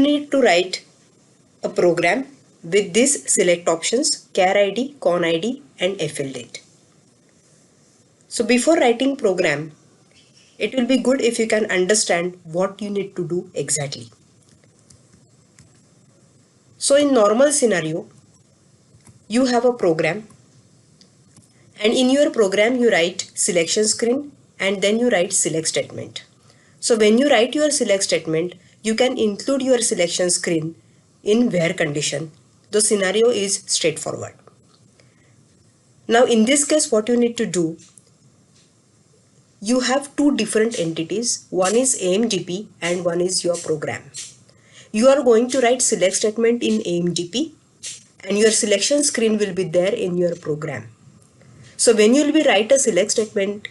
need to write a program with these select options: char id, con id and FL date. So before writing program, it will be good if you can understand what you need to do exactly. So in normal scenario, you have a program, and in your program you write selection screen and then you write select statement. So when you write your select statement, you can include your selection screen in where condition. The scenario is straightforward. Now in this case, what you need to do, you have two different entities. One is AMDP and one is your program. You are going to write select statement in AMDP and your selection screen will be there in your program. So when you will be writing a select statement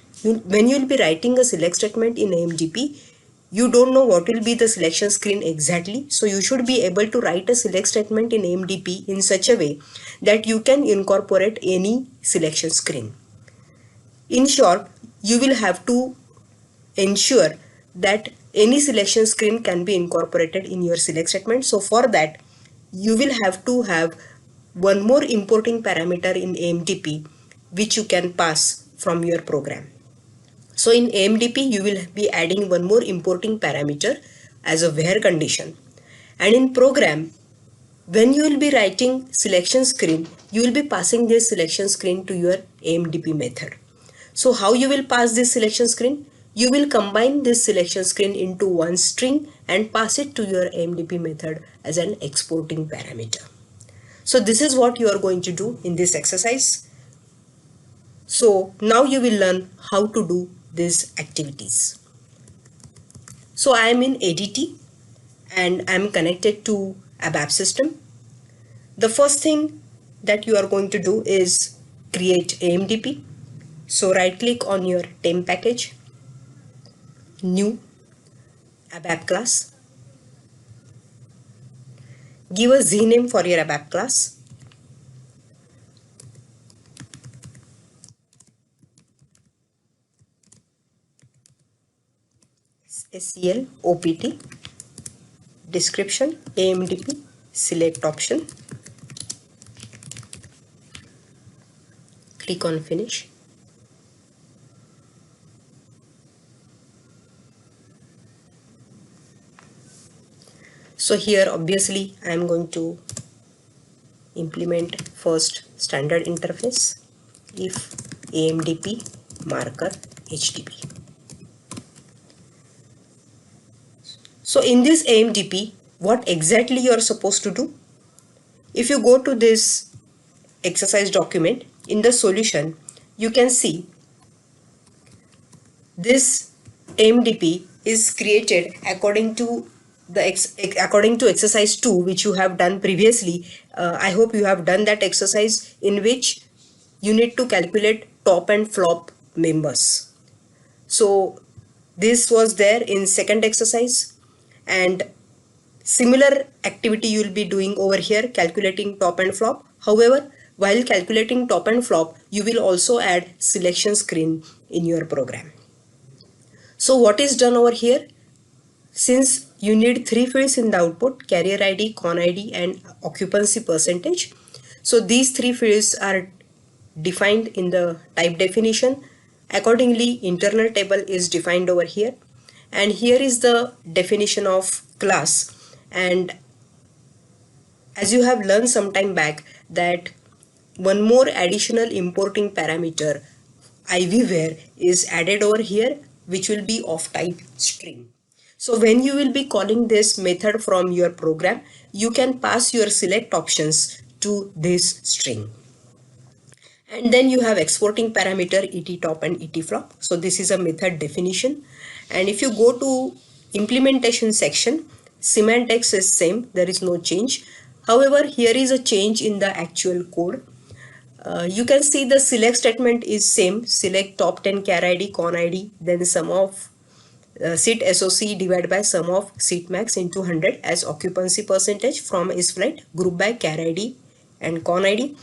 in AMDP, you don't know what will be the selection screen exactly. So you should be able to write a select statement in AMDP in such a way that you can incorporate any selection screen. In short, you will have to ensure that any selection screen can be incorporated in your select statement. So for that, you will have to have one more importing parameter in AMDP which you can pass from your program. So in AMDP, you will be adding one more importing parameter as a where condition. And in program, when you will be writing selection screen, you will be passing this selection screen to your AMDP method. So how you will pass this selection screen? You will combine this selection screen into one string and pass it to your AMDP method as an exporting parameter. So this is what you are going to do in this exercise. So now you will learn how to do these activities. So I am in ADT and I am connected to ABAP system. The first thing that you are going to do is create AMDP. So right click on your temp package, new ABAP class. Give a Z name for your ABAP class. SCL OPT. Description AMDP select option. Click on finish. So here obviously I am going to implement first standard interface if AMDP marker HTTP. So in this AMDP, what exactly you are supposed to do? If you go to this exercise document, in the solution, you can see this AMDP is created according to exercise 2, which you have done previously. I hope you have done that exercise in which you need to calculate top and flop members. So this was there in second exercise, and similar activity you will be doing over here, calculating top and flop. However, while calculating top and flop, you will also add selection screen in your program. So what is done over here? Since you need three fields in the output, carrier ID, con ID and occupancy percentage. So these three fields are defined in the type definition. Accordingly, internal table is defined over here. And here is the definition of class. And as you have learned some time back that one more additional importing parameter IVWhere is added over here, which will be of type string. So when you will be calling this method from your program, you can pass your select options to this string. And then you have exporting parameter et top and et flop. So this is a method definition. And if you go to implementation section, semantics is same, there is no change. However, here is a change in the actual code. You can see the select statement is same, select top 10 char ID, con ID, then sum of seat SOC divided by sum of seat max into 100 as occupancy percentage from is flight, group by char ID and con ID,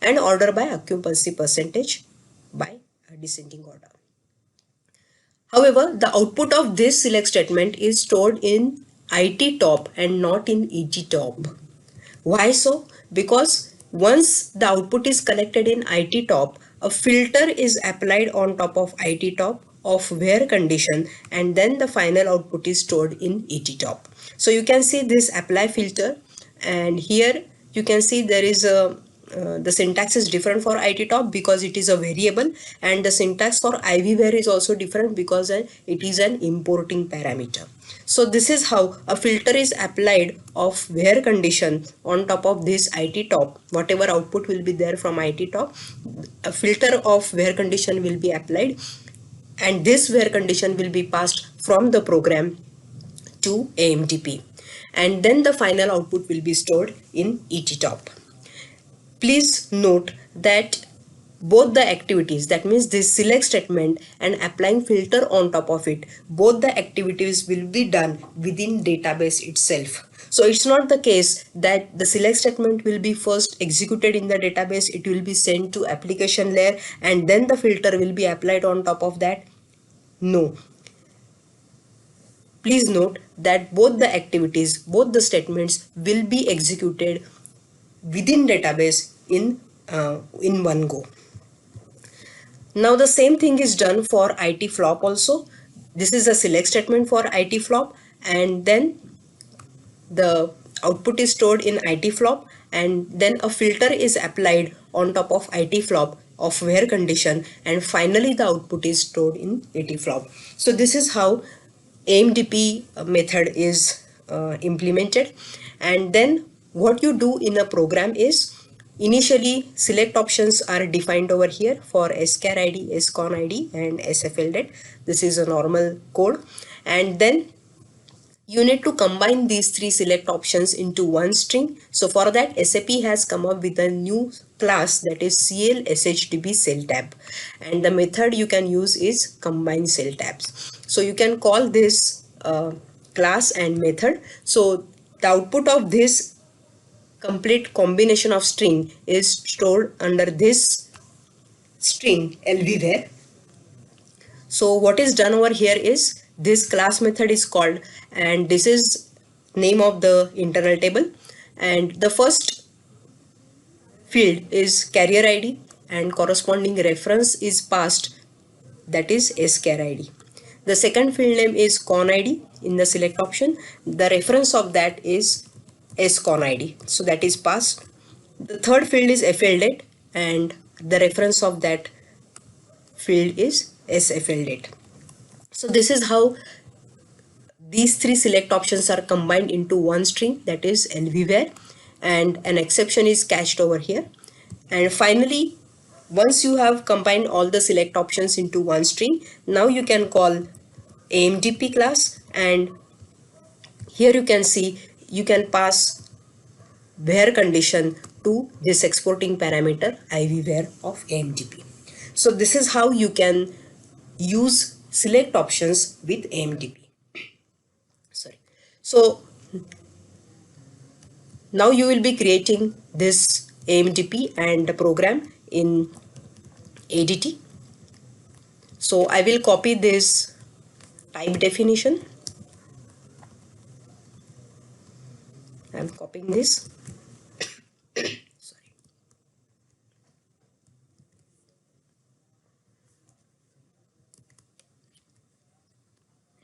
and order by occupancy percentage by descending order. However, the output of this select statement is stored in IT top and not in ET top. Why so? Because once the output is collected in IT top, a filter is applied on top of IT top of where condition, and then the final output is stored in ET top. So you can see this apply filter, and here you can see there is a the syntax is different for IT top because it is a variable, and the syntax for IV where is also different because it is an importing parameter. So this is how a filter is applied of where condition on top of this IT top. Whatever output will be there from IT top, a filter of where condition will be applied, and this where condition will be passed from the program to AMDP, and then the final output will be stored in ET top. Please note that both the activities, that means this select statement and applying filter on top of it, both the activities will be done within database itself. So it's not the case that the select statement will be first executed in the database, it will be sent to application layer and then the filter will be applied on top of that. No. Please note that both the activities, both the statements will be executed within database in one go. Now the same thing is done for IT flop also. This is a select statement for IT flop, and then the output is stored in IT flop, and then a filter is applied on top of IT flop of where condition, and finally the output is stored in IT flop. So this is how AMDP method is implemented. And then what you do in a program is initially select options are defined over here for scar id, scon id and sfldet. This is a normal code, and then you need to combine these three select options into one string. So for that, SAP has come up with a new class, that is CL SHDB cell tab, and the method you can use is combine cell tabs. So you can call this class and method. So the output of this complete combination of string is stored under this string lvvar. So what is done over here is this class method is called, and this is name of the internal table, and the first field is carrier id and corresponding reference is passed, that is scar id. The second field name is con id in the select option, the reference of that is scon id, so that is passed. The third field is fldate and the reference of that field is sfldate. So this is how these three select options are combined into one string, that is lvvar, and an exception is cached over here. And finally, once you have combined all the select options into one string, now you can call AMDP class, and here you can see you can pass where condition to this exporting parameter ivwhere of AMDP. So this is how you can use select options with AMDP. Sorry. So now you will be creating this AMDP and the program in ADT. So I will copy this type definition. I am copying this. Sorry.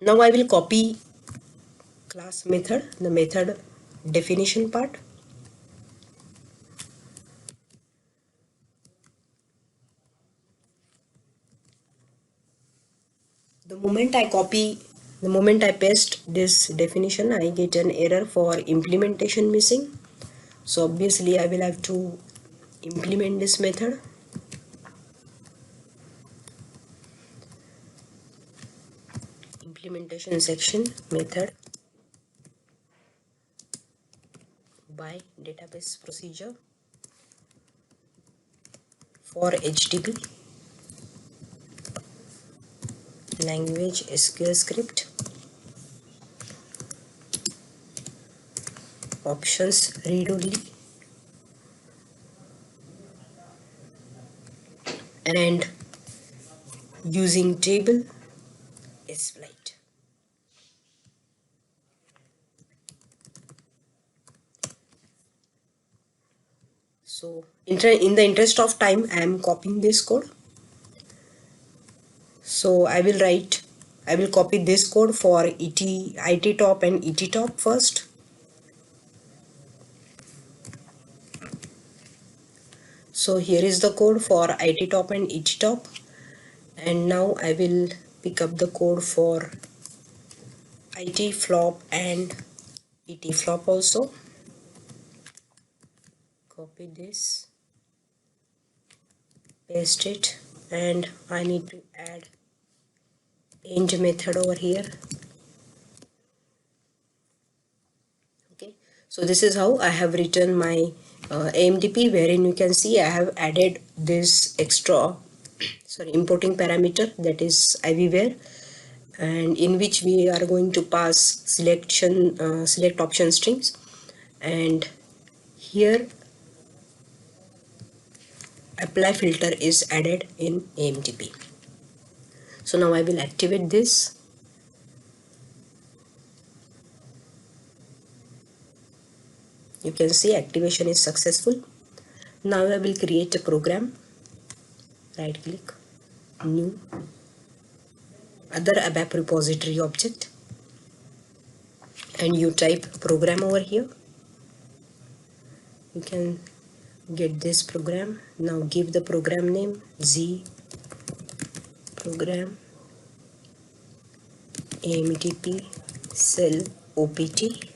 Now I will copy class method, the method definition part. The moment I paste this definition, I get an error for implementation missing. So obviously I will have to implement this method. Implementation section method by database procedure for HDB language SQL script options read only and using table SFlight. So in the interest of time, I am copying this code. So I will copy this code for IT top and ET top first. So here is the code for IT top and ET top, and now I will pick up the code for IT flop and ET flop also. Copy this, paste it, and I need to add end method over here. Okay, so this is how I have written my AMDP, wherein you can see I have added this extra importing parameter, that is IVWhere, and in which we are going to pass select option strings, and here apply filter is added in AMDP. So now I will activate this. You can see activation is successful. Now I will create a program. Right click, new, other ABAP repository object, and you type program over here. You can get this program. Now give the program name Z program AMDP cell OPT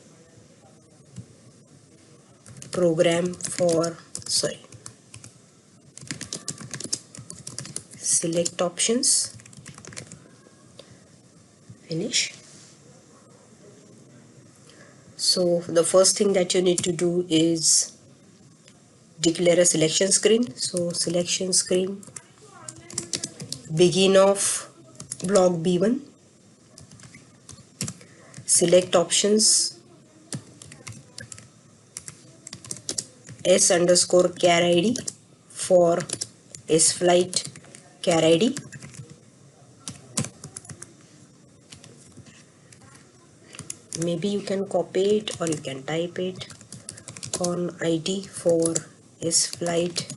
program for select options. Finish. So the first thing that you need to do is declare a selection screen. So selection screen begin of block B1, select options S underscore char ID for S flight char ID. Maybe you can copy it or you can type it. Con ID for S flight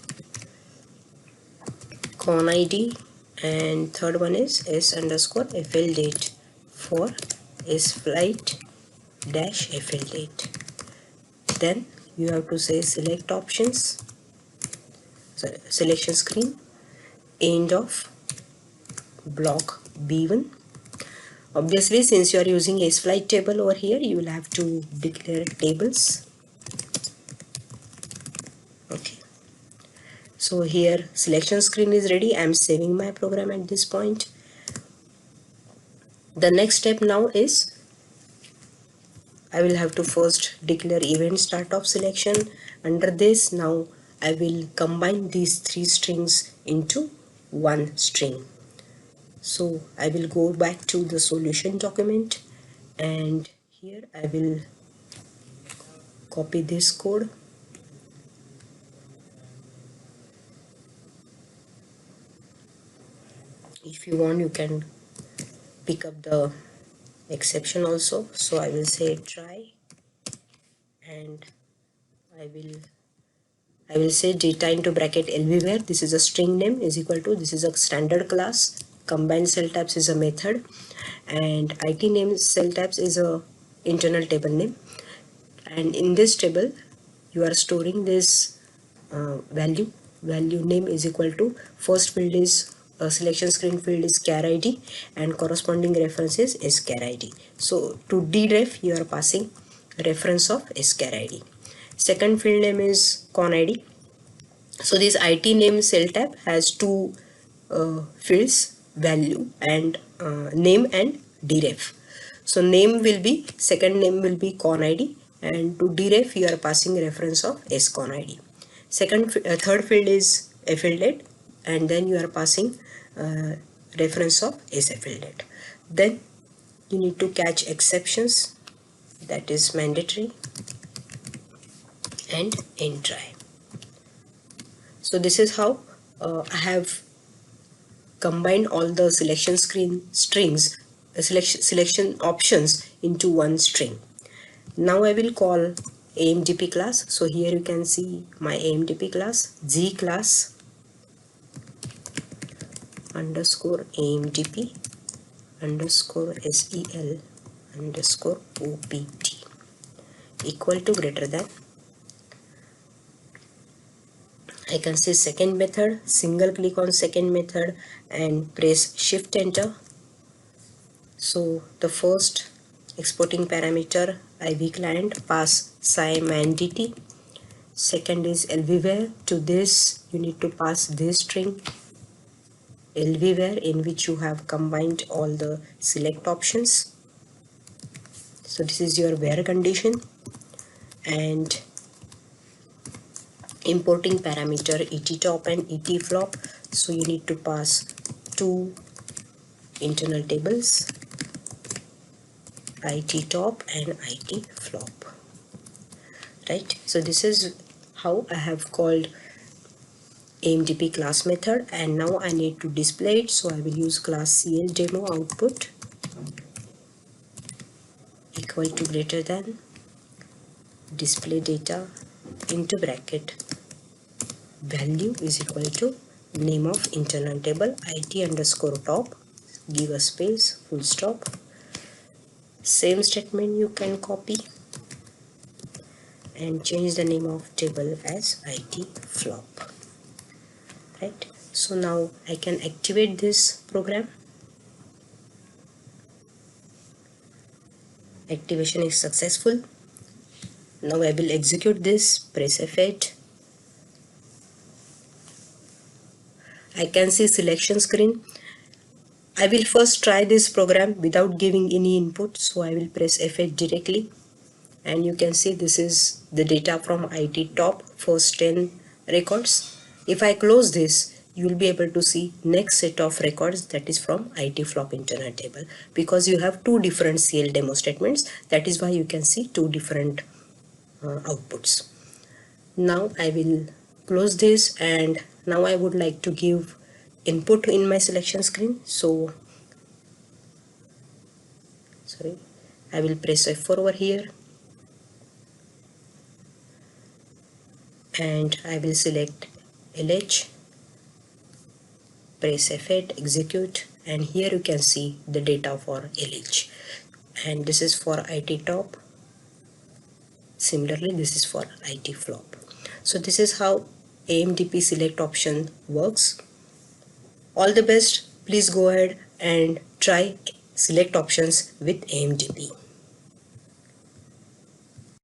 con ID, and third one is S underscore FL date for S flight dash FL date. Then you have to say select options, selection screen, end of block B1. Obviously, since you are using S flight table over here, you will have to declare tables. Okay. So here selection screen is ready. I am saving my program at this point. The next step now is I will have to first declare event start of selection. Under this, now I will combine these three strings into one string. So I will go back to the solution document, and here I will copy this code. If you want, you can pick up the exception also. So I will say try, and I will say data into bracket LVWhere. This is a string name is equal to, this is a standard class. Combined cell types is a method, and IT name cell types is a internal table name. And in this table, you are storing this value name is equal to, first field is selection screen field is char ID, and corresponding reference is schar ID. So to dref you are passing reference of schar ID. Second field name is con ID. So this IT name cell tab has two fields, value and name and dref. So name will be, second name will be con ID, and to dref you are passing reference of scon ID. Third field is FL date, and then you are passing reference of SFL date. Then you need to catch exceptions, that is mandatory, and end try. So this is how I have combined all the selection screen strings, selection options into one string. Now I will call AMDP class. So here you can see my AMDP class, G class underscore AMDP underscore SEL underscore OPT equal to greater than. I can say second method, single click on second method and press shift enter. So the first exporting parameter IV client pass SIM and DT. Second is LVWhere. To this you need to pass this string LVWhere in which you have combined all the select options. So this is your where condition. And importing parameter ET top and ET flop. So you need to pass two internal tables, IT top and IT flop. Right, so this is how I have called AMDP class method, and now I need to display it. So I will use class CL demo output equal to greater than display data into bracket value is equal to name of internal table IT underscore top, give a space, full stop. Same statement you can copy and change the name of table as IT flop. Right, so now I can activate this program. Activation is successful. Now I will execute this, press F8. I can see selection screen. I will first try this program without giving any input, so I will press F8 directly, and you can see this is the data from IT top first 10 records. If I close this, you will be able to see next set of records, that is from IT flop internal table, because you have two different CL demo statements. That is why you can see two different outputs. Now I will close this, and now I would like to give input in my selection screen. So sorry, I will press F4 over here and I will select LH, press F8, execute, and here you can see the data for LH, and this is for IT top. Similarly, this is for IT flop. So this is how AMDP select option works. All the best. Please go ahead and try select options with AMDP.